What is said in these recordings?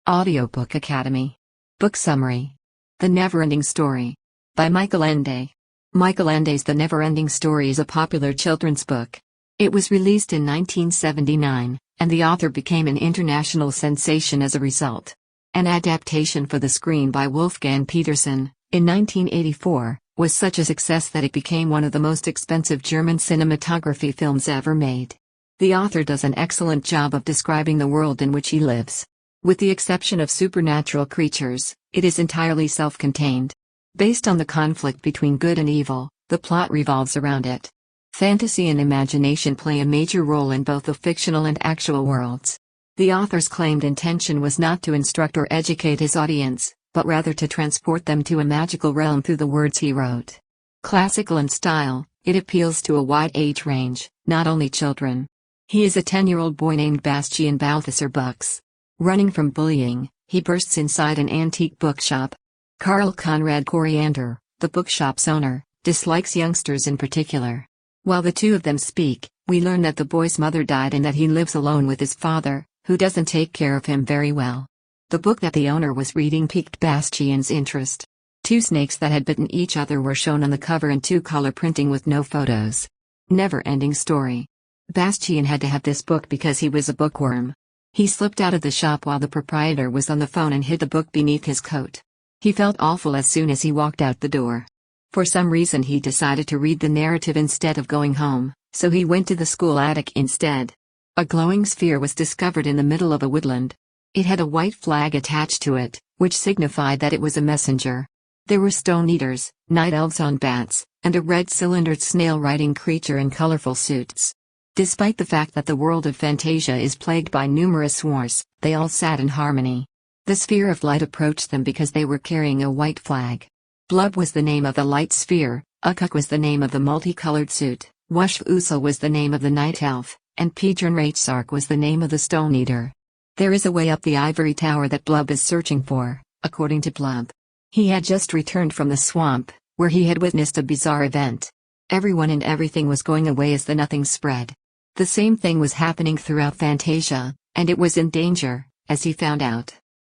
Audiobook Academy. Book Summary. The Neverending Story. By Michael Ende. Michael Ende's The Neverending Story is a popular children's book. It was released in 1979, and the author became an international sensation as a result. An adaptation for the screen by Wolfgang Petersen, in 1984, was such a success that it became one of the most expensive German cinematography films ever made. The author does an excellent job of describing the world in which he lives. With the exception of supernatural creatures, it is entirely self-contained. Based on the conflict between good and evil, the plot revolves around it. Fantasy and imagination play a major role in both the fictional and actual worlds. The author's claimed intention was not to instruct or educate his audience, but rather to transport them to a magical realm through the words he wrote. Classical in style, it appeals to a wide age range, not only children. He is a 10-year-old boy named Bastian Balthasar Bucks. Running from bullying, he bursts inside an antique bookshop. Karl Conrad Coriander, the bookshop's owner, dislikes youngsters in particular. While the two of them speak, we learn that the boy's mother died and that he lives alone with his father, who doesn't take care of him very well. The book that the owner was reading piqued Bastian's interest. Two snakes that had bitten each other were shown on the cover in two-color printing with no photos. Never-ending story. Bastian had to have this book because he was a bookworm. He slipped out of the shop while the proprietor was on the phone and hid the book beneath his coat. He felt awful as soon as he walked out the door. For some reason he decided to read the narrative instead of going home, so he went to the school attic instead. A glowing sphere was discovered in the middle of a woodland. It had a white flag attached to it, which signified that it was a messenger. There were stone eaters, night elves on bats, and a red cylindered snail-riding creature in colorful suits. Despite the fact that the world of Fantasia is plagued by numerous wars, they all sat in harmony. The sphere of light approached them because they were carrying a white flag. Blub was the name of the light sphere, Ukuk was the name of the multicolored suit, Wushvusel was the name of the night elf, and Pidranrachsark was the name of the stone eater. There is a way up the ivory tower that Blub is searching for, according to Blub. He had just returned from the swamp, where he had witnessed a bizarre event. Everyone and everything was going away as the nothing spread. The same thing was happening throughout Fantasia, and it was in danger, as he found out.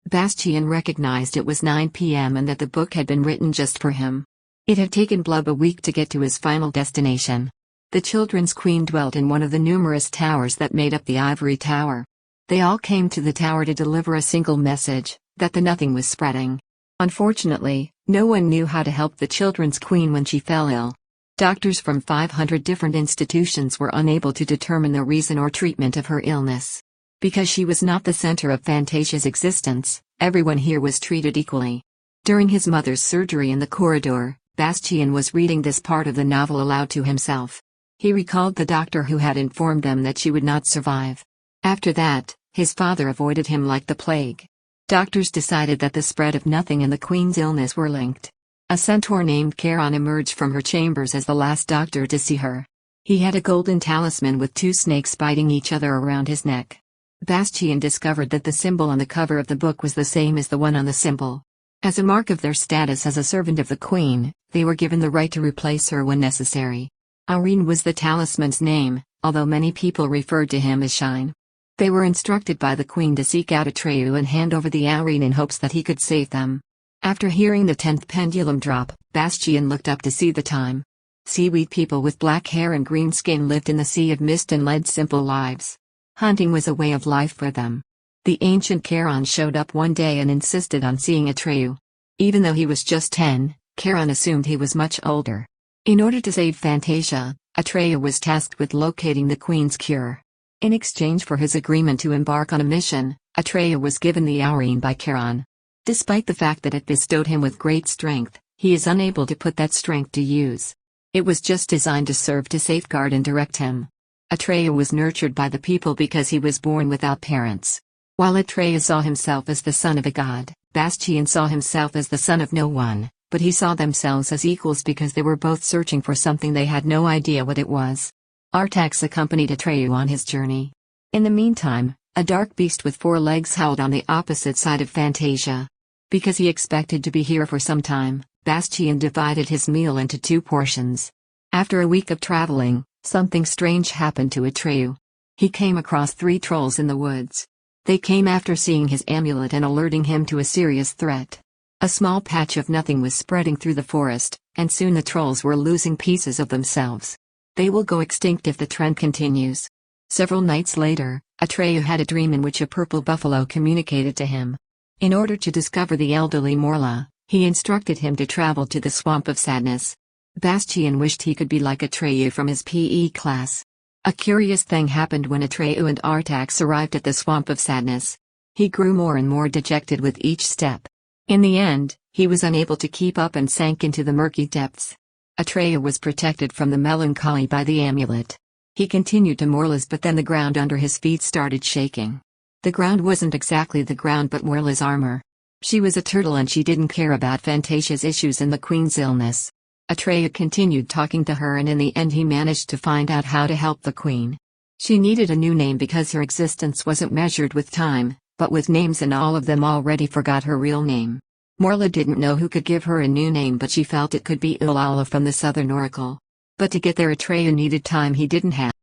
Bastian recognized it was 9 p.m. and that the book had been written just for him. It had taken Blub a week to get to his final destination. The Children's Queen dwelt in one of the numerous towers that made up the ivory tower. They all came to the tower to deliver a single message, that the nothing was spreading. Unfortunately, no one knew how to help the Children's Queen when she fell ill. Doctors from 500 different institutions were unable to determine the reason or treatment of her illness. Because she was not the center of Fantasia's existence, everyone here was treated equally. During his mother's surgery in the corridor, Bastian was reading this part of the novel aloud to himself. He recalled the doctor who had informed them that she would not survive. After that, his father avoided him like the plague. Doctors decided that the spread of nothing and the Queen's illness were linked. A centaur named Charon emerged from her chambers as the last doctor to see her. He had a golden talisman with two snakes biting each other around his neck. Bastian discovered that the symbol on the cover of the book was the same as the one on the symbol. As a mark of their status as a servant of the Queen, they were given the right to replace her when necessary. Aurine was the talisman's name, although many people referred to him as Shine. They were instructed by the Queen to seek out Atreyu and hand over the Aurine in hopes that he could save them. After hearing the 10th pendulum drop, Bastian looked up to see the time. Seaweed people with black hair and green skin lived in the sea of mist and led simple lives. Hunting was a way of life for them. The ancient Charon showed up one day and insisted on seeing Atreyu. Even though he was just 10, Charon assumed he was much older. In order to save Fantasia, Atreyu was tasked with locating the Queen's cure. In exchange for his agreement to embark on a mission, Atreyu was given the Aurine by Charon. Despite the fact that it bestowed him with great strength, he is unable to put that strength to use. It was just designed to serve to safeguard and direct him. Atreyu was nurtured by the people because he was born without parents. While Atreyu saw himself as the son of a god, Bastian saw himself as the son of no one, but he saw themselves as equals because they were both searching for something they had no idea what it was. Artax accompanied Atreyu on his journey. In the meantime, a dark beast with 4 legs howled on the opposite side of Fantasia. Because he expected to be here for some time, Bastian divided his meal into 2 portions. After a week of traveling, something strange happened to Atreyu. He came across 3 trolls in the woods. They came after seeing his amulet and alerting him to a serious threat. A small patch of nothing was spreading through the forest, and soon the trolls were losing pieces of themselves. They will go extinct if the trend continues. Several nights later, Atreyu had a dream in which a purple buffalo communicated to him. In order to discover the elderly Morla, he instructed him to travel to the Swamp of Sadness. Bastian wished he could be like Atreyu from his PE class. A curious thing happened when Atreyu and Artax arrived at the Swamp of Sadness. He grew more and more dejected with each step. In the end, he was unable to keep up and sank into the murky depths. Atreyu was protected from the melancholy by the amulet. He continued to Morla's, but then the ground under his feet started shaking. The ground wasn't exactly the ground but Morla's armor. She was a turtle and she didn't care about Fantasia's issues and the queen's illness. Atreyu continued talking to her and in the end he managed to find out how to help the queen. She needed a new name because her existence wasn't measured with time, but with names, and all of them already forgot her real name. Morla didn't know who could give her a new name, but she felt it could be Ulala from the Southern Oracle. But to get there Atreyu needed time he didn't have.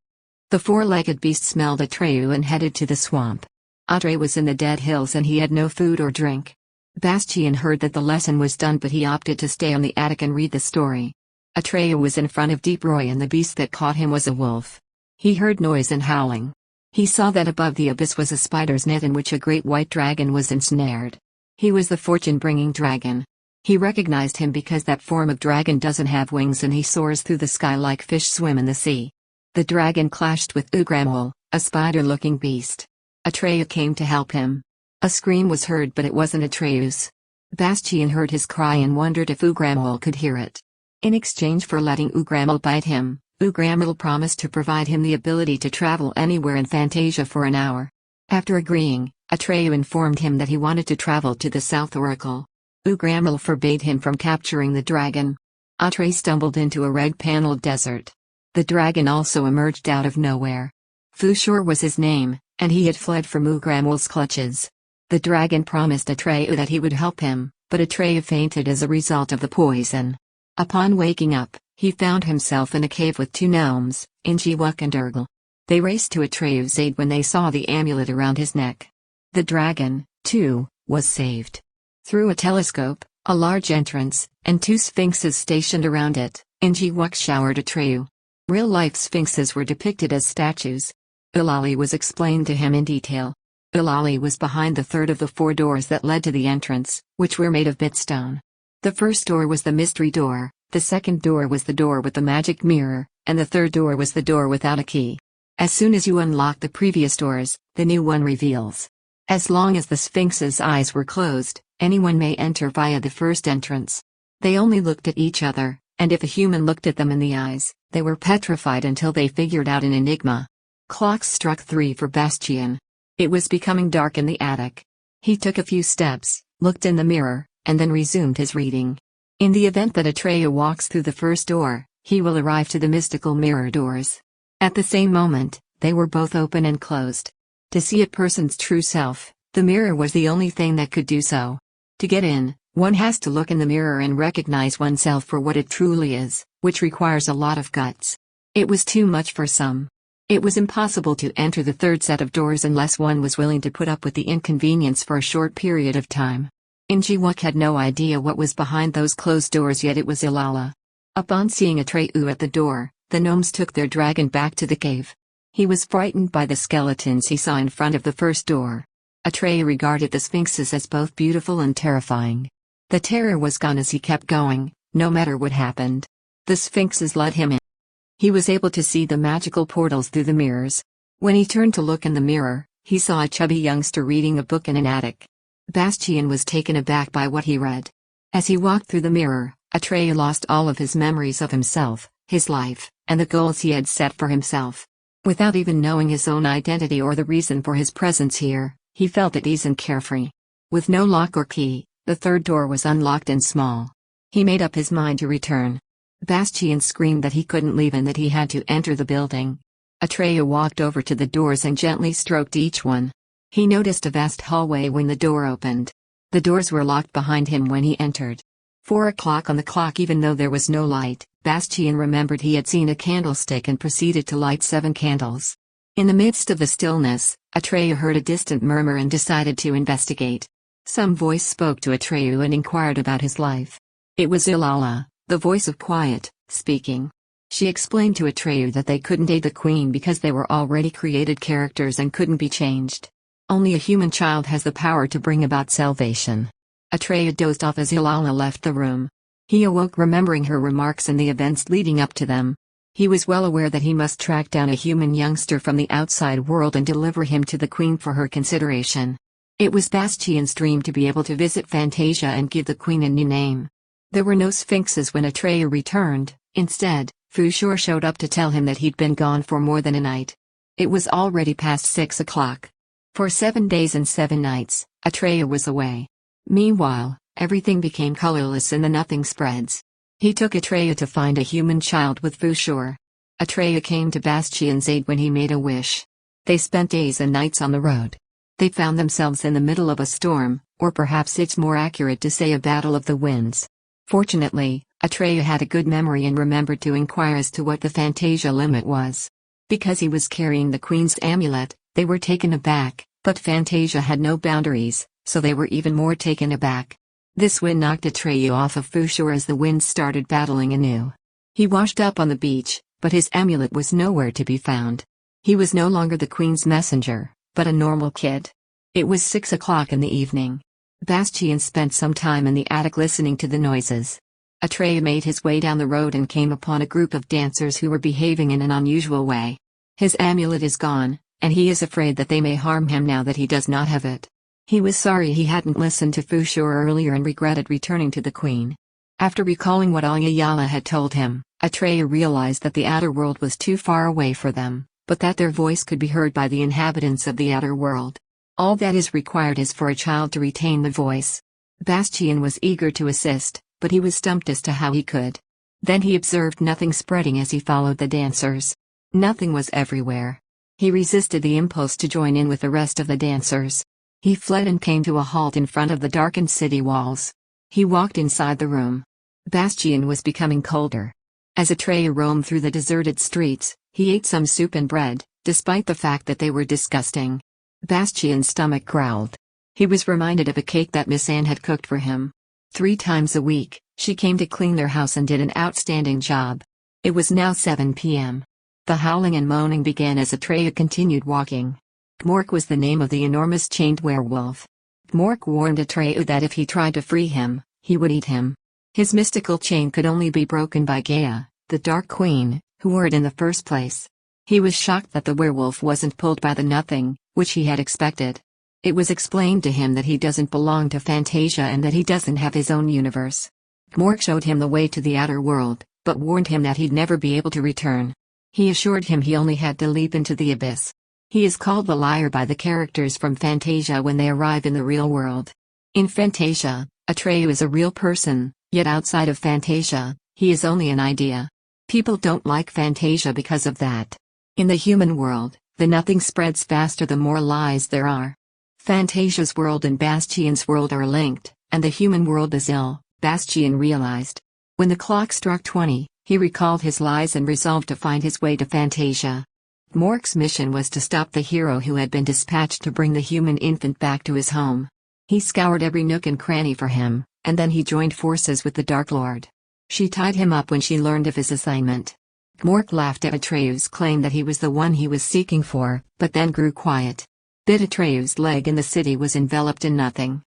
The four-legged beast smelled Atreyu and headed to the swamp. Atreyu was in the dead hills and he had no food or drink. Bastian heard that the lesson was done, but he opted to stay on the attic and read the story. Atreyu was in front of Deep Roy and the beast that caught him was a wolf. He heard noise and howling. He saw that above the abyss was a spider's net in which a great white dragon was ensnared. He was the fortune-bringing dragon. He recognized him because that form of dragon doesn't have wings and he soars through the sky like fish swim in the sea. The dragon clashed with Ugramol, a spider-looking beast. Atreyu came to help him. A scream was heard, but it wasn't Atreyu's. Bastian heard his cry and wondered if Ugramol could hear it. In exchange for letting Ugramol bite him, Ugramol promised to provide him the ability to travel anywhere in Fantasia for an hour. After agreeing, Atreyu informed him that he wanted to travel to the South Oracle. Ugramol forbade him from capturing the dragon. Atreyu stumbled into a red-paneled desert. The dragon also emerged out of nowhere. Fushor was his name, and he had fled from Ugramol's clutches. The dragon promised Atreyu that he would help him, but Atreyu fainted as a result of the poison. Upon waking up, he found himself in a cave with two gnomes, Injiwuk and Urgel. They raced to Atreyu's aid when they saw the amulet around his neck. The dragon, too, was saved. Through a telescope, a large entrance, and two sphinxes stationed around it, Injiwuk showered Atreyu. Real-life sphinxes were depicted as statues. Ulali was explained to him in detail. Ulali was behind the third of the four doors that led to the entrance, which were made of bitstone. The first door was the mystery door, the second door was the door with the magic mirror, and the third door was the door without a key. As soon as you unlock the previous doors, the new one reveals. As long as the Sphinx's eyes were closed, anyone may enter via the first entrance. They only looked at each other, and if a human looked at them in the eyes, they were petrified until they figured out an enigma. Clocks struck 3 for Bastian. It was becoming dark in the attic. He took a few steps, looked in the mirror, and then resumed his reading. In the event that Atreyu walks through the first door, he will arrive to the mystical mirror doors. At the same moment, they were both open and closed. To see a person's true self, the mirror was the only thing that could do so. To get in, one has to look in the mirror and recognize oneself for what it truly is, which requires a lot of guts. It was too much for some. It was impossible to enter the third set of doors unless one was willing to put up with the inconvenience for a short period of time. Injiwuk had no idea what was behind those closed doors, yet it was Ilala. Upon seeing Atreyu at the door, the gnomes took their dragon back to the cave. He was frightened by the skeletons he saw in front of the first door. Atreyu regarded the sphinxes as both beautiful and terrifying. The terror was gone as he kept going, no matter what happened. The sphinxes led him in. He was able to see the magical portals through the mirrors. When he turned to look in the mirror, he saw a chubby youngster reading a book in an attic. Bastian was taken aback by what he read. As he walked through the mirror, Atreyu lost all of his memories of himself, his life, and the goals he had set for himself. Without even knowing his own identity or the reason for his presence here, he felt at ease and carefree. With no lock or key, the third door was unlocked and small. He made up his mind to return. Bastian screamed that he couldn't leave and that he had to enter the building. Atreyu walked over to the doors and gently stroked each one. He noticed a vast hallway when the door opened. The doors were locked behind him when he entered. 4 o'clock on the clock. Even though there was no light, Bastian remembered he had seen a candlestick and proceeded to light 7 candles. In the midst of the stillness, Atreyu heard a distant murmur and decided to investigate. Some voice spoke to Atreyu and inquired about his life. It was Ilala, the voice of quiet, speaking. She explained to Atreyu that they couldn't aid the queen because they were already created characters and couldn't be changed. Only a human child has the power to bring about salvation. Atreyu dozed off as Ilala left the room. He awoke remembering her remarks and the events leading up to them. He was well aware that he must track down a human youngster from the outside world and deliver him to the queen for her consideration. It was Bastian's dream to be able to visit Fantasia and give the queen a new name. There were no sphinxes when Atreyu returned. Instead, Fushur showed up to tell him that he'd been gone for more than a night. It was already past 6 o'clock. For 7 days and 7 nights, Atreyu was away. Meanwhile, everything became colorless and the nothing spreads. He took Atreyu to find a human child with Fushur. Atreyu came to Bastian's aid when he made a wish. They spent days and nights on the road. They found themselves in the middle of a storm, or perhaps it's more accurate to say a battle of the winds. Fortunately, Atreyu had a good memory and remembered to inquire as to what the Fantasia limit was. Because he was carrying the queen's amulet, they were taken aback, but Fantasia had no boundaries, so they were even more taken aback. This wind knocked Atreyu off of Fushur as the winds started battling anew. He washed up on the beach, but his amulet was nowhere to be found. He was no longer the queen's messenger, but a normal kid. It was 6 o'clock in the evening. Bastian spent some time in the attic listening to the noises. Atreyu made his way down the road and came upon a group of dancers who were behaving in an unusual way. His amulet is gone, and he is afraid that they may harm him now that he does not have it. He was sorry he hadn't listened to Fushur earlier and regretted returning to the queen. After recalling what Alyala had told him, Atreyu realized that the outer world was too far away for them, but that their voice could be heard by the inhabitants of the outer world. All that is required is for a child to retain the voice. Bastian was eager to assist, but he was stumped as to how he could. Then he observed nothing spreading as he followed the dancers. Nothing was everywhere. He resisted the impulse to join in with the rest of the dancers. He fled and came to a halt in front of the darkened city walls. He walked inside the room. Bastian was becoming colder. As Atreyu roamed through the deserted streets, he ate some soup and bread, despite the fact that they were disgusting. Bastian's stomach growled. He was reminded of a cake that Miss Anne had cooked for him. 3 times a week, she came to clean their house and did an outstanding job. It was now 7 p.m. The howling and moaning began as Atreyu continued walking. Gmork was the name of the enormous chained werewolf. Gmork warned Atreyu that if he tried to free him, he would eat him. His mystical chain could only be broken by Gaia, the Dark Queen, who wore it in the first place. He was shocked that the werewolf wasn't pulled by the nothing, which he had expected. It was explained to him that he doesn't belong to Fantasia and that he doesn't have his own universe. Gmork showed him the way to the outer world, but warned him that he'd never be able to return. He assured him he only had to leap into the abyss. He is called the liar by the characters from Fantasia when they arrive in the real world. In Fantasia, Atreyu is a real person, yet outside of Fantasia, he is only an idea. People don't like Fantasia because of that. In the human world, the nothing spreads faster the more lies there are. Fantasia's world and Bastian's world are linked, and the human world is ill, Bastian realized. When the clock struck 20, he recalled his lies and resolved to find his way to Fantasia. Gmork's mission was to stop the hero who had been dispatched to bring the human infant back to his home. He scoured every nook and cranny for him, and then he joined forces with the Dark Lord. She tied him up when she learned of his assignment. Gmork laughed at Atreyu's claim that he was the one he was seeking for, but then grew quiet. Bit Atreyu's leg in the city was enveloped in nothing.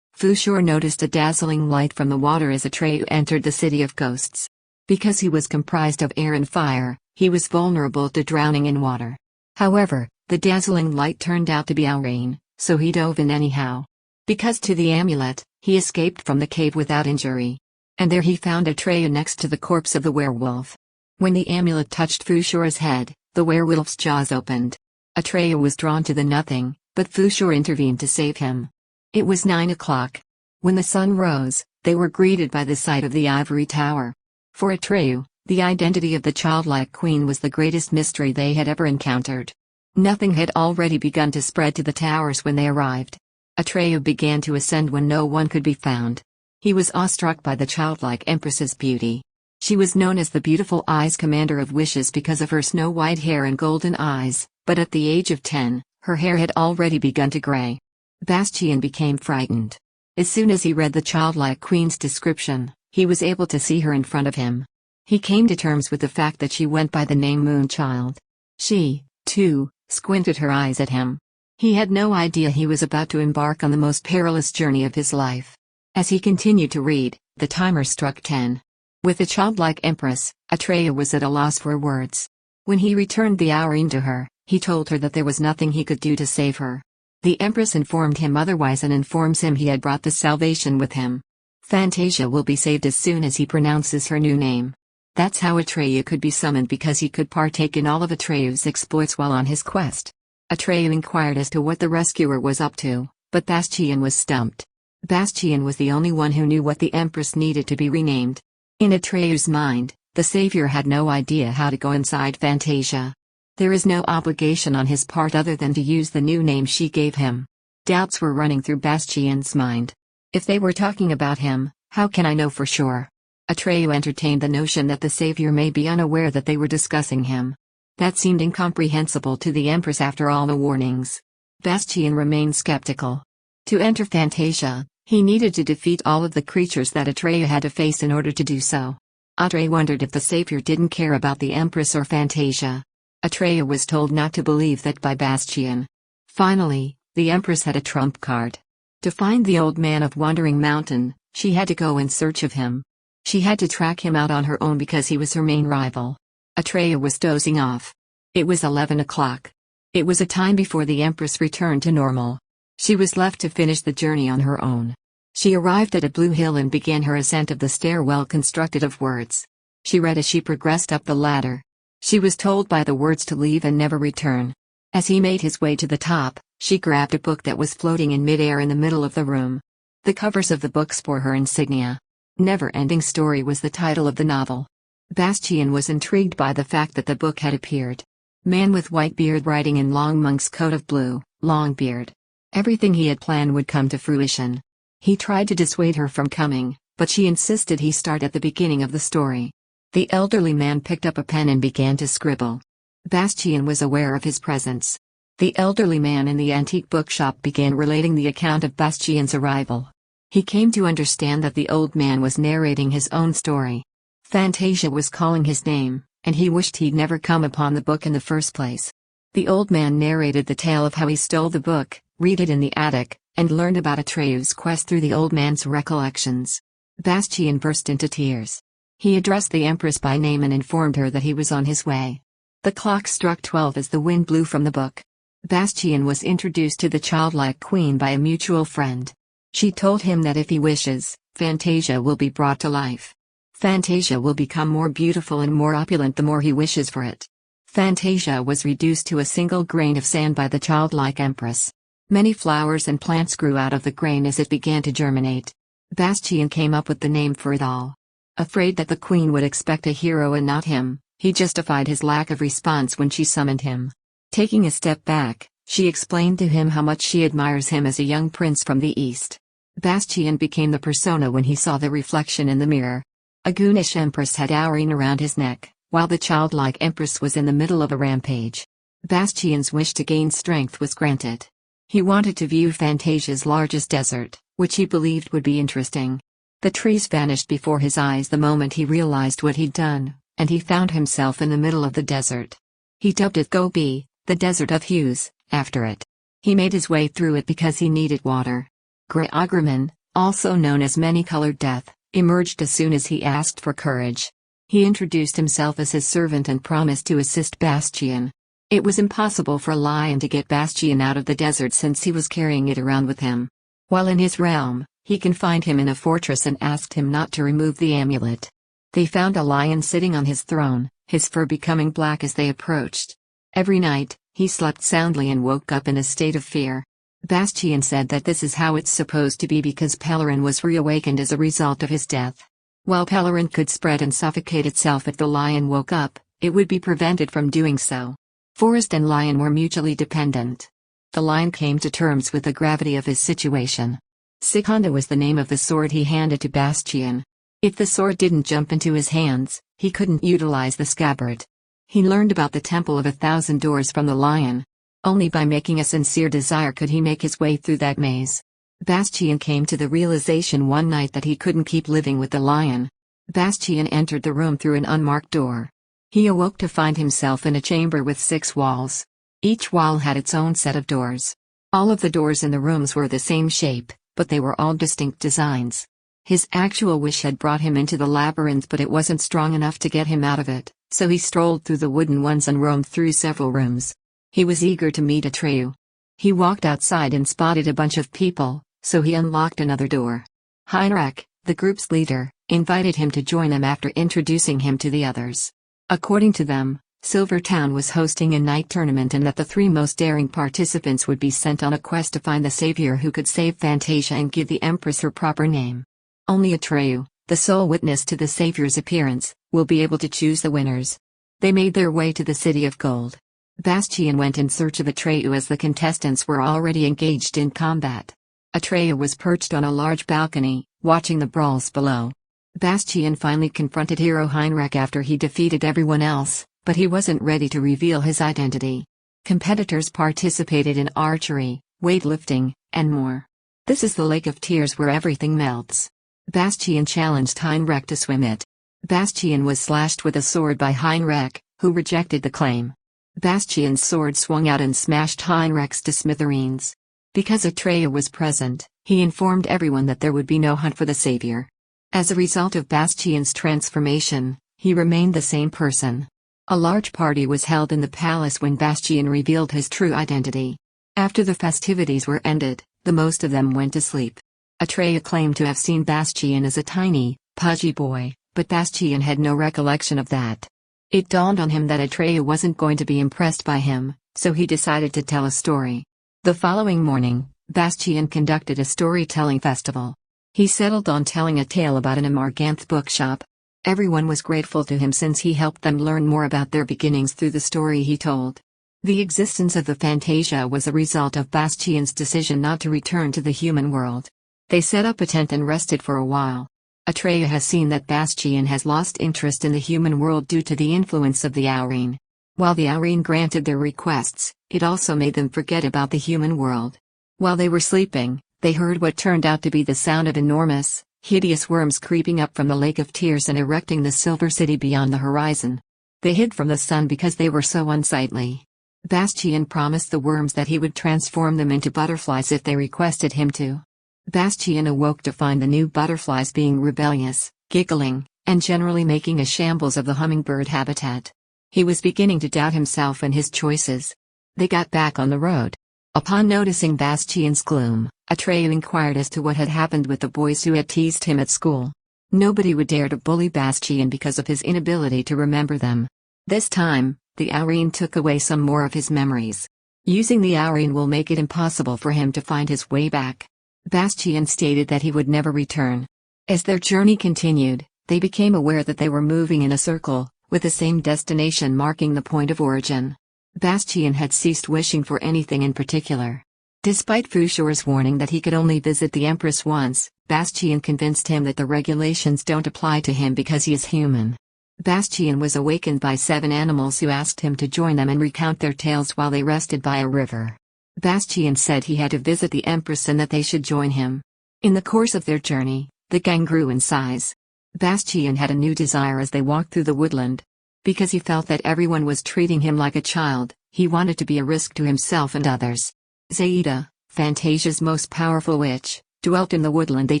Fushur noticed a dazzling light from the water as Atreyu entered the city of ghosts. Because he was comprised of air and fire, he was vulnerable to drowning in water. However, the dazzling light turned out to be Aurain, so he dove in anyhow. Because to the amulet, he escaped from the cave without injury. And there he found Atreyu next to the corpse of the werewolf. When the amulet touched Fushur's head, the werewolf's jaws opened. Atreyu was drawn to the nothing, but Fushur intervened to save him. It was 9 o'clock. When the sun rose, they were greeted by the sight of the ivory tower. For Atreyu, the identity of the childlike queen was the greatest mystery they had ever encountered. Nothing had already begun to spread to the towers when they arrived. Atreyu began to ascend when no one could be found. He was awestruck by the childlike empress's beauty. She was known as the Beautiful Eyes Commander of Wishes because of her snow-white hair and golden eyes, But at the age of 10, her hair had already begun to gray. Bastian became frightened. As soon as he read the childlike queen's description, he was able to see her in front of him. He came to terms with the fact that she went by the name Moonchild. She, too, squinted her eyes at him. He had no idea he was about to embark on the most perilous journey of his life. As he continued to read, the timer struck 10. With the childlike empress, Atreya was at a loss for words. When he returned the hour to her, he told her that there was nothing he could do to save her. The empress informed him otherwise and informs him he had brought the salvation with him. Fantasia will be saved as soon as he pronounces her new name. That's how Atreya could be summoned, because he could partake in all of Atreya's exploits while on his quest. Atreya inquired as to what the rescuer was up to, but Bastian was stumped. Bastian was the only one who knew what the empress needed to be renamed. In Atreya's mind, the savior had no idea how to go inside Fantasia. There is no obligation on his part other than to use the new name she gave him. Doubts were running through Bastian's mind. If they were talking about him, how can I know for sure? Atreya entertained the notion that the savior may be unaware that they were discussing him. That seemed incomprehensible to the empress after all the warnings. Bastian remained skeptical. To enter Fantasia, he needed to defeat all of the creatures that Atreya had to face in order to do so. Atreya wondered if the savior didn't care about the empress or Fantasia. Atreya was told not to believe that by Bastian. Finally, the empress had a trump card. To find the old man of Wandering Mountain, she had to go in search of him. She had to track him out on her own because he was her main rival. Atreya was dozing off. It was 11 o'clock. It was a time before the empress returned to normal. She was left to finish the journey on her own. She arrived at a blue hill and began her ascent of the stairwell constructed of words. She read as she progressed up the ladder. She was told by the words to leave and never return. As he made his way to the top, she grabbed a book that was floating in midair in the middle of the room. The covers of the books bore her insignia. Neverending Story was the title of the novel. Bastian was intrigued by the fact that the book had appeared. Man with white beard writing in long monk's coat of blue, long beard. Everything he had planned would come to fruition. He tried to dissuade her from coming, but she insisted he start at the beginning of the story. The elderly man picked up a pen and began to scribble. Bastian was aware of his presence. The elderly man in the antique bookshop began relating the account of Bastian's arrival. He came to understand that the old man was narrating his own story. Fantasia was calling his name, and he wished he'd never come upon the book in the first place. The old man narrated the tale of how he stole the book, read it in the attic, and learned about Atreya's quest through the old man's recollections. Bastian burst into tears. He addressed the empress by name and informed her that he was on his way. The clock struck 12 as the wind blew from the book. Bastian was introduced to the childlike queen by a mutual friend. She told him that if he wishes, Fantasia will be brought to life. Fantasia will become more beautiful and more opulent the more he wishes for it. Fantasia was reduced to a single grain of sand by the childlike empress. Many flowers and plants grew out of the grain as it began to germinate. Bastian came up with the name for it all. Afraid that the queen would expect a hero and not him, he justified his lack of response when she summoned him. Taking a step back, she explained to him how much she admires him as a young prince from the east. Bastian became the persona when he saw the reflection in the mirror. A goonish empress had a ring around his neck, while the childlike empress was in the middle of a rampage. Bastian's wish to gain strength was granted. He wanted to view Fantasia's largest desert, which he believed would be interesting. The trees vanished before his eyes the moment he realized what he'd done, and he found himself in the middle of the desert. He dubbed it Gobi, the Desert of Hues, after it. He made his way through it because he needed water. Greagraman, also known as Many-Colored Death, emerged as soon as he asked for courage. He introduced himself as his servant and promised to assist Bastian. It was impossible for a lion to get Bastian out of the desert since he was carrying it around with him. While in his realm, he confined him in a fortress and asked him not to remove the amulet. They found a lion sitting on his throne, his fur becoming black as they approached. Every night, he slept soundly and woke up in a state of fear. Bastian said that this is how it's supposed to be because Pelerin was reawakened as a result of his death. While Pelerin could spread and suffocate itself if the lion woke up, it would be prevented from doing so. Forest and lion were mutually dependent. The lion came to terms with the gravity of his situation. Sikanda was the name of the sword he handed to Bastian. If the sword didn't jump into his hands, he couldn't utilize the scabbard. He learned about the Temple of 1,000 Doors from the lion. Only by making a sincere desire could he make his way through that maze. Bastian came to the realization one night that he couldn't keep living with the lion. Bastian entered the room through an unmarked door. He awoke to find himself in a chamber with 6 walls. Each wall had its own set of doors. All of the doors in the rooms were the same shape, but they were all distinct designs. His actual wish had brought him into the labyrinth, but it wasn't strong enough to get him out of it, so he strolled through the wooden ones and roamed through several rooms. He was eager to meet Atreyu. He walked outside and spotted a bunch of people, so he unlocked another door. Heinrich, the group's leader, invited him to join them after introducing him to the others. According to them, Silvertown was hosting a night tournament and that the 3 most daring participants would be sent on a quest to find the savior who could save Fantasia and give the Empress her proper name. Only Atreyu, the sole witness to the savior's appearance, will be able to choose the winners. They made their way to the City of Gold. Bastian went in search of Atreyu as the contestants were already engaged in combat. Atreyu was perched on a large balcony, watching the brawls below. Bastian finally confronted hero Heinrich after he defeated everyone else, but he wasn't ready to reveal his identity. Competitors participated in archery, weightlifting, and more. This is the Lake of Tears where everything melts. Bastian challenged Heinrich to swim it. Bastian was slashed with a sword by Heinrich, who rejected the claim. Bastian's sword swung out and smashed Heinrich's to smithereens. Because Atreyu was present, he informed everyone that there would be no hunt for the savior. As a result of Bastian's transformation, he remained the same person. A large party was held in the palace when Bastian revealed his true identity. After the festivities were ended, the most of them went to sleep. Atreyu claimed to have seen Bastian as a tiny, pudgy boy, but Bastian had no recollection of that. It dawned on him that Atreyu wasn't going to be impressed by him, so he decided to tell a story. The following morning, Bastian conducted a storytelling festival. He settled on telling a tale about an Amarganth bookshop. Everyone was grateful to him since he helped them learn more about their beginnings through the story he told. The existence of the Fantasia was a result of Bastian's decision not to return to the human world. They set up a tent and rested for a while. Atreyu has seen that Bastian has lost interest in the human world due to the influence of the Aurine. While the Aurine granted their requests, it also made them forget about the human world. While they were sleeping, they heard what turned out to be the sound of enormous, hideous worms creeping up from the Lake of Tears and erecting the Silver City beyond the horizon. They hid from the sun because they were so unsightly. Bastian promised the worms that he would transform them into butterflies if they requested him to. Bastian awoke to find the new butterflies being rebellious, giggling, and generally making a shambles of the hummingbird habitat. He was beginning to doubt himself and his choices. They got back on the road. Upon noticing Bastian's gloom, Atreyu inquired as to what had happened with the boys who had teased him at school. Nobody would dare to bully Bastian because of his inability to remember them. This time, the Aurine took away some more of his memories. Using the Aurine will make it impossible for him to find his way back. Bastian stated that he would never return. As their journey continued, they became aware that they were moving in a circle, with the same destination marking the point of origin. Bastian had ceased wishing for anything in particular. Despite Fushour's warning that he could only visit the Empress once, Bastian convinced him that the regulations don't apply to him because he is human. Bastian was awakened by 7 animals who asked him to join them and recount their tales while they rested by a river. Bastian said he had to visit the Empress and that they should join him. In the course of their journey, the gang grew in size. Bastian had a new desire as they walked through the woodland. Because he felt that everyone was treating him like a child, he wanted to be a risk to himself and others. Zaida, Fantasia's most powerful witch, dwelt in the woodland they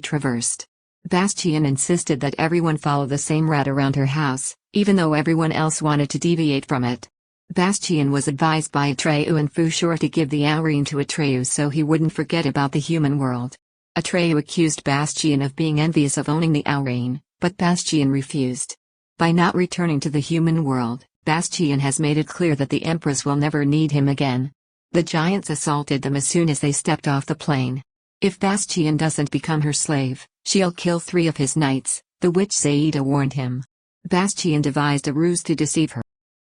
traversed. Bastian insisted that everyone follow the same route around her house, even though everyone else wanted to deviate from it. Bastian was advised by Atreyu and Fushour to give the Aurine to Atreyu so he wouldn't forget about the human world. Atreyu accused Bastian of being envious of owning the Aurine, but Bastian refused. By not returning to the human world, Bastian has made it clear that the Empress will never need him again. The giants assaulted them as soon as they stepped off the plain. If Bastian doesn't become her slave, she'll kill 3 of his knights, the witch Zaida warned him. Bastian devised a ruse to deceive her.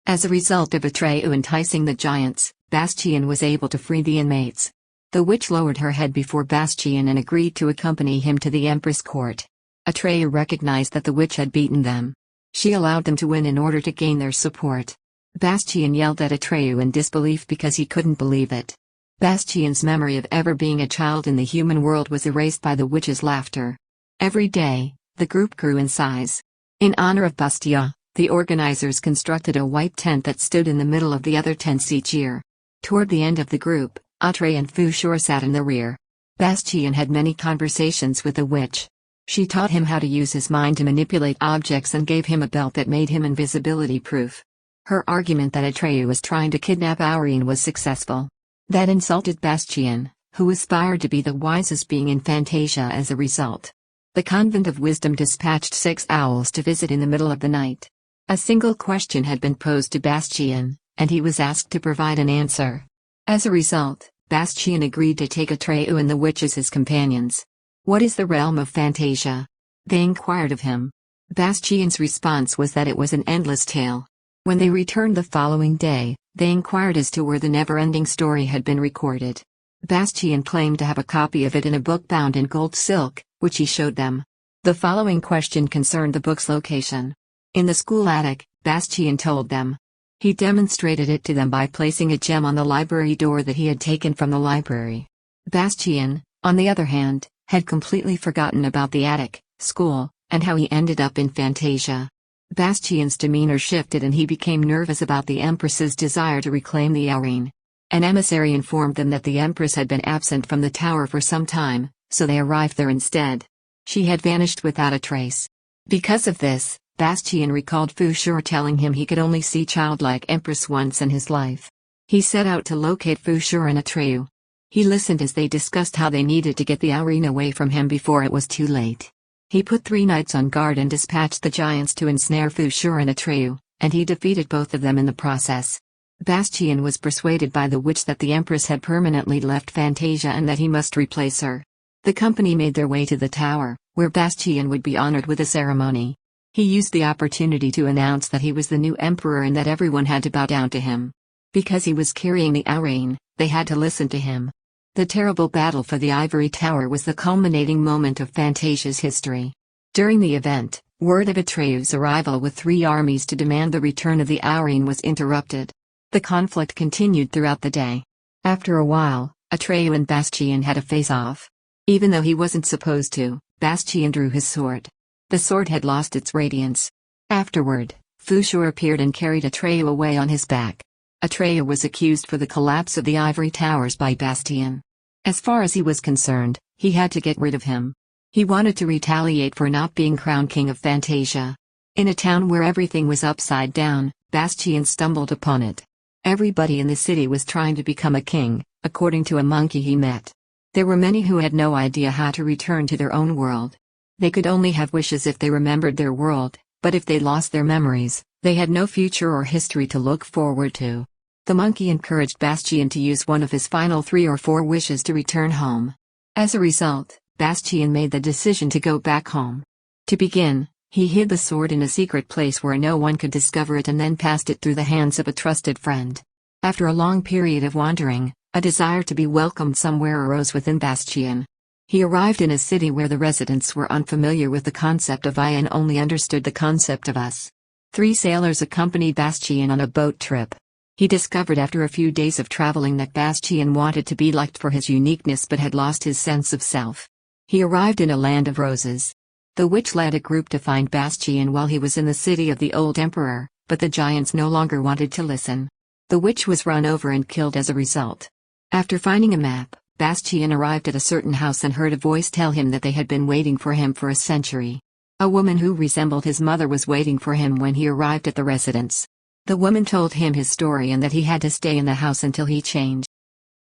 As a result of Atreyu enticing the giants, Bastian was able to free the inmates. The witch lowered her head before Bastian and agreed to accompany him to the Empress court. Atreyu recognized that the witch had beaten them. She allowed them to win in order to gain their support. Bastian yelled at Atreyu in disbelief because he couldn't believe it. Bastian's memory of ever being a child in the human world was erased by the witch's laughter. Every day, the group grew in size. In honor of Bastia, the organizers constructed a white tent that stood in the middle of the other tents each year. Toward the end of the group, Atreyu and Fushur sat in the rear. Bastian had many conversations with the witch. She taught him how to use his mind to manipulate objects and gave him a belt that made him invisibility-proof. Her argument that Atreyu was trying to kidnap Aurine was successful. That insulted Bastian, who aspired to be the wisest being in Fantasia as a result. The Convent of Wisdom dispatched 6 owls to visit in the middle of the night. A single question had been posed to Bastian, and he was asked to provide an answer. As a result, Bastian agreed to take Atreyu and the witch as his companions. "What is the realm of Fantasia?" they inquired of him. Bastian's response was that it was an endless tale. When they returned the following day, they inquired as to where the never-ending story had been recorded. Bastian claimed to have a copy of it in a book bound in gold silk, which he showed them. The following question concerned the book's location. In the school attic, Bastian told them. He demonstrated it to them by placing a gem on the library door that he had taken from the library. Bastian, on the other hand, had completely forgotten about the attic, school, and how he ended up in Fantasia. Bastian's demeanor shifted and he became nervous about the Empress's desire to reclaim the Aurine. An emissary informed them that the Empress had been absent from the tower for some time, so they arrived there instead. She had vanished without a trace. Because of this, Bastian recalled Fushur telling him he could only see childlike Empress once in his life. He set out to locate Fushur and Atreyu. He listened as they discussed how they needed to get the Aurine away from him before it was too late. He put 3 knights on guard and dispatched the giants to ensnare Fushur and Atreyu, and he defeated both of them in the process. Bastian was persuaded by the witch that the Empress had permanently left Fantasia and that he must replace her. The company made their way to the tower, where Bastian would be honored with a ceremony. He used the opportunity to announce that he was the new emperor and that everyone had to bow down to him. Because he was carrying the Aurine, they had to listen to him. The terrible battle for the Ivory Tower was the culminating moment of Fantasia's history. During the event, word of Atreyu's arrival with 3 armies to demand the return of the Aurine was interrupted. The conflict continued throughout the day. After a while, Atreyu and Bastian had a face-off. Even though he wasn't supposed to, Bastian drew his sword. The sword had lost its radiance. Afterward, Fushur appeared and carried Atreyu away on his back. Atreyu was accused for the collapse of the Ivory Towers by Bastian. As far as he was concerned, he had to get rid of him. He wanted to retaliate for not being crowned king of Fantasia. In a town where everything was upside down, Bastian stumbled upon it. Everybody in the city was trying to become a king, according to a monkey he met. There were many who had no idea how to return to their own world. They could only have wishes if they remembered their world, but if they lost their memories, they had no future or history to look forward to. The monkey encouraged Bastian to use one of his final 3 or 4 wishes to return home. As a result, Bastian made the decision to go back home. To begin, he hid the sword in a secret place where no one could discover it and then passed it through the hands of a trusted friend. After a long period of wandering, a desire to be welcomed somewhere arose within Bastian. He arrived in a city where the residents were unfamiliar with the concept of I and only understood the concept of us. 3 sailors accompanied Bastian on a boat trip. He discovered after a few days of traveling that Bastian wanted to be liked for his uniqueness but had lost his sense of self. He arrived in a land of roses. The witch led a group to find Bastian while he was in the city of the old emperor, but the giants no longer wanted to listen. The witch was run over and killed as a result. After finding a map, Bastian arrived at a certain house and heard a voice tell him that they had been waiting for him for a century. A woman who resembled his mother was waiting for him when he arrived at the residence. The woman told him his story and that he had to stay in the house until he changed.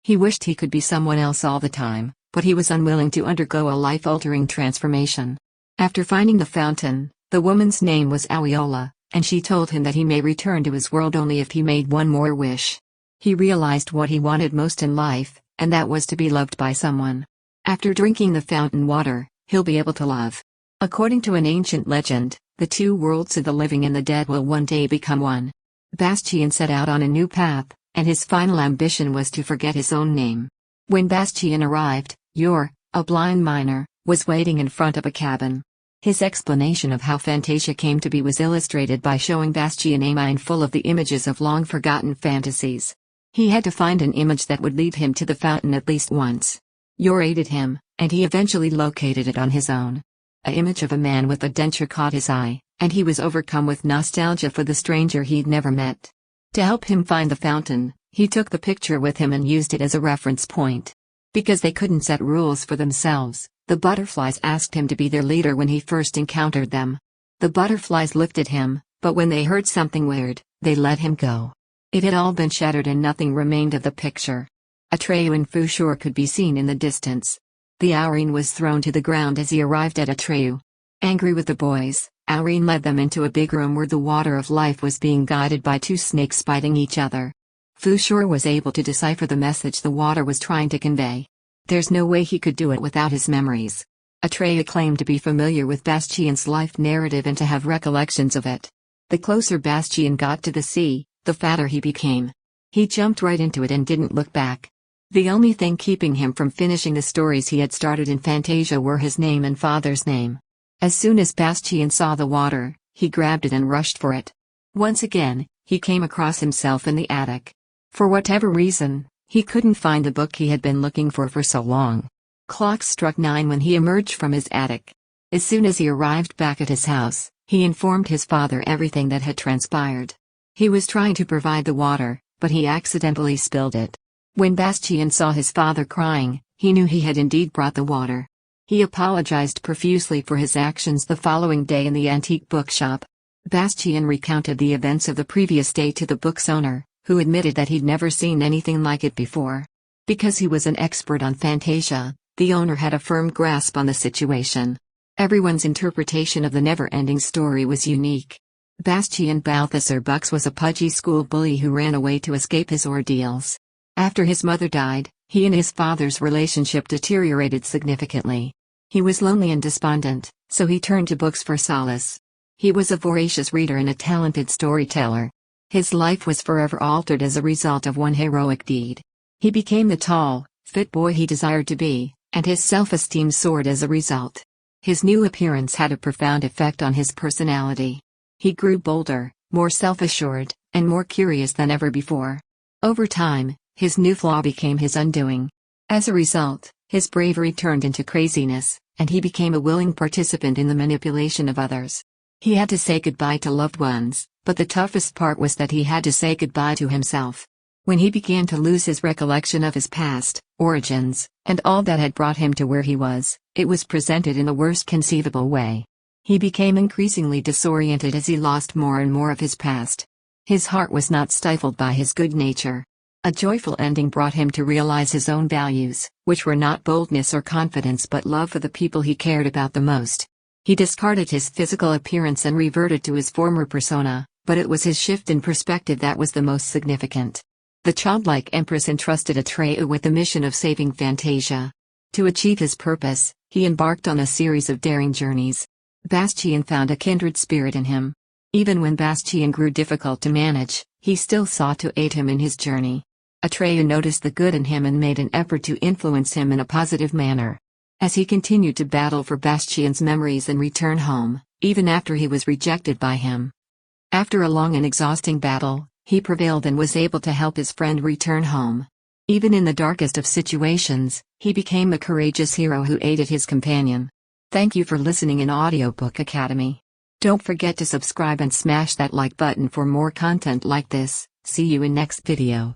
He wished he could be someone else all the time, but he was unwilling to undergo a life-altering transformation. After finding the fountain, the woman's name was Awiola, and she told him that he may return to his world only if he made one more wish. He realized what he wanted most in life, and that was to be loved by someone. After drinking the fountain water, he'll be able to love. According to an ancient legend, the 2 worlds of the living and the dead will one day become one. Bastian set out on a new path, and his final ambition was to forget his own name. When Bastian arrived, Yor, a blind miner, was waiting in front of a cabin. His explanation of how Fantasia came to be was illustrated by showing Bastian a mind full of the images of long-forgotten fantasies. He had to find an image that would lead him to the fountain at least once. Yor aided him, and he eventually located it on his own. An image of a man with a denture caught his eye, and he was overcome with nostalgia for the stranger he'd never met. To help him find the fountain, he took the picture with him and used it as a reference point. Because they couldn't set rules for themselves, the butterflies asked him to be their leader when he first encountered them. The butterflies lifted him, but when they heard something weird, they let him go. It had all been shattered and nothing remained of the picture. Atreyu and Fushur could be seen in the distance. The Aurine was thrown to the ground as he arrived at Atreyu. Angry with the boys, Aurine led them into a big room where the water of life was being guided by two snakes biting each other. Fushur was able to decipher the message the water was trying to convey. There's no way he could do it without his memories. Atreyu claimed to be familiar with Bastian's life narrative and to have recollections of it. The closer Bastian got to the sea, the fatter he became. He jumped right into it and didn't look back. The only thing keeping him from finishing the stories he had started in Fantasia were his name and father's name. As soon as Bastian saw the water, he grabbed it and rushed for it. Once again, he came across himself in the attic. For whatever reason, he couldn't find the book he had been looking for so long. Clocks struck 9 when he emerged from his attic. As soon as he arrived back at his house, he informed his father everything that had transpired. He was trying to provide the water, but he accidentally spilled it. When Bastian saw his father crying, he knew he had indeed brought the water. He apologized profusely for his actions the following day in the antique bookshop. Bastian recounted the events of the previous day to the book's owner, who admitted that he'd never seen anything like it before. Because he was an expert on Fantasia, the owner had a firm grasp on the situation. Everyone's interpretation of the Neverending story was unique. Bastian Balthasar Bux was a pudgy school bully who ran away to escape his ordeals. After his mother died, he and his father's relationship deteriorated significantly. He was lonely and despondent, so he turned to books for solace. He was a voracious reader and a talented storyteller. His life was forever altered as a result of one heroic deed. He became the tall, fit boy he desired to be, and his self-esteem soared as a result. His new appearance had a profound effect on his personality. He grew bolder, more self-assured, and more curious than ever before. Over time, his new flaw became his undoing. As a result, his bravery turned into craziness, and he became a willing participant in the manipulation of others. He had to say goodbye to loved ones, but the toughest part was that he had to say goodbye to himself. When he began to lose his recollection of his past, origins, and all that had brought him to where he was, it was presented in the worst conceivable way. He became increasingly disoriented as he lost more and more of his past. His heart was not stifled by his good nature. A joyful ending brought him to realize his own values, which were not boldness or confidence but love for the people he cared about the most. He discarded his physical appearance and reverted to his former persona, but it was his shift in perspective that was the most significant. The childlike empress entrusted Atreyu with the mission of saving Fantasia. To achieve his purpose, he embarked on a series of daring journeys. Bastian found a kindred spirit in him. Even when Bastian grew difficult to manage, he still sought to aid him in his journey. Atreyu noticed the good in him and made an effort to influence him in a positive manner. As he continued to battle for Bastian's memories and return home, even after he was rejected by him. After a long and exhausting battle, he prevailed and was able to help his friend return home. Even in the darkest of situations, he became a courageous hero who aided his companion. Thank you for listening in Audiobook Academy. Don't forget to subscribe and smash that like button for more content like this. See you in next video.